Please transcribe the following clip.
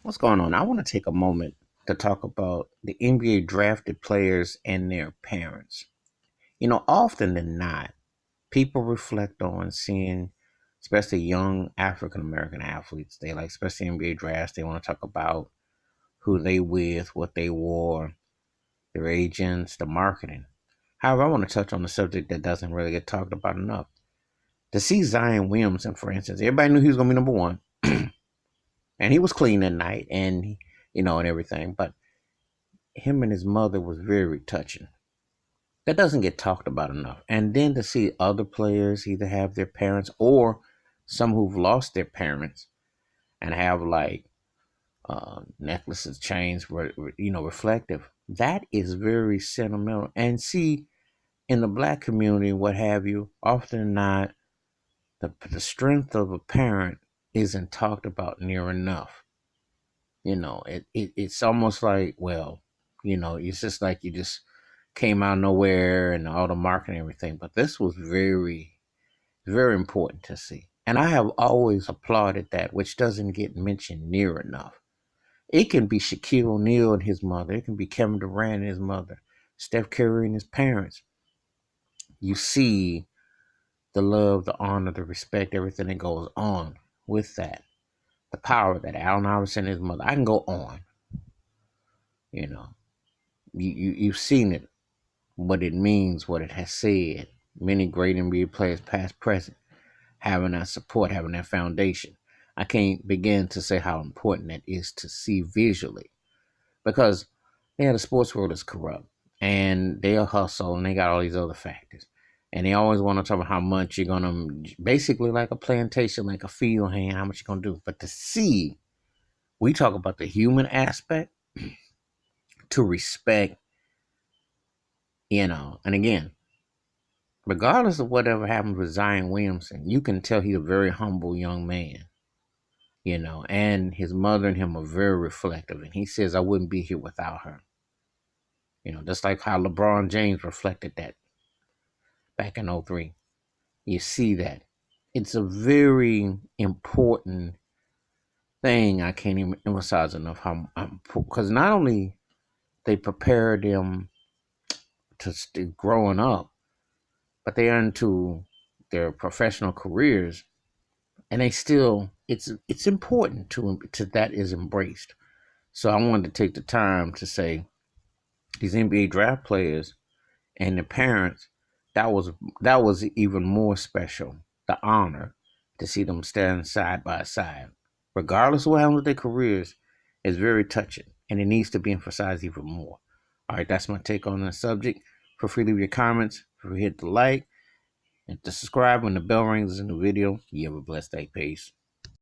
What's going on? I want to take a moment to talk about the NBA drafted players and their parents. Often than not, people reflect on seeing, especially young African American athletes. They like, especially NBA drafts, they want to talk about who they with, what they wore, their agents, the marketing. However, I want to touch on a subject that doesn't really get talked about enough. To see Zion Williamson, for instance, everybody knew he was going to be number one, and he was clean that night, and everything. But him and his mother was very touching. That doesn't get talked about enough. And then to see other players either have their parents or some who've lost their parents and have like necklaces, chains, reflective. That is very sentimental. And see, in the black community, what have you, often not, the strength of a parent isn't talked about near enough. It's almost like, well, it's just like you just came out of nowhere and all the marketing and everything. But this was very, very important to see. And I have always applauded that, which doesn't get mentioned near enough. It can be Shaquille O'Neal and his mother. It can be Kevin Durant and his mother, Steph Curry and his parents. You see the love, the honor, the respect, everything that goes on with that. The power that Allen Iverson and his mother. I can go on. You know, you've seen it, what it means, what it has said. Many great NBA players, past, present, having that support, having that foundation. I can't begin to say how important that is to see visually because the sports world is corrupt and they'll hustle and they got all these other factors. And they always want to talk about how much you're going to, basically like a plantation, like a field hand, how much you're going to do. But to see, we talk about the human aspect, to respect, and again, regardless of whatever happens with Zion Williamson, you can tell he's a very humble young man, and his mother and him are very reflective. And he says, I wouldn't be here without her. Just like how LeBron James reflected that back in '03. You see that. It's a very important thing. I can't even emphasize enough how, because not only they prepare them to growing up, but they are into their professional careers, and they still it's important to that is embraced. So I wanted to take the time to say these NBA draft players and the parents, that was even more special. The honor to see them stand side by side, regardless of what happens with their careers, is very touching, and it needs to be emphasized even more. All right, that's my take on the subject. Feel free to leave your comments. Feel free to hit the like and to subscribe when the bell rings in the video. You have a blessed day. Peace.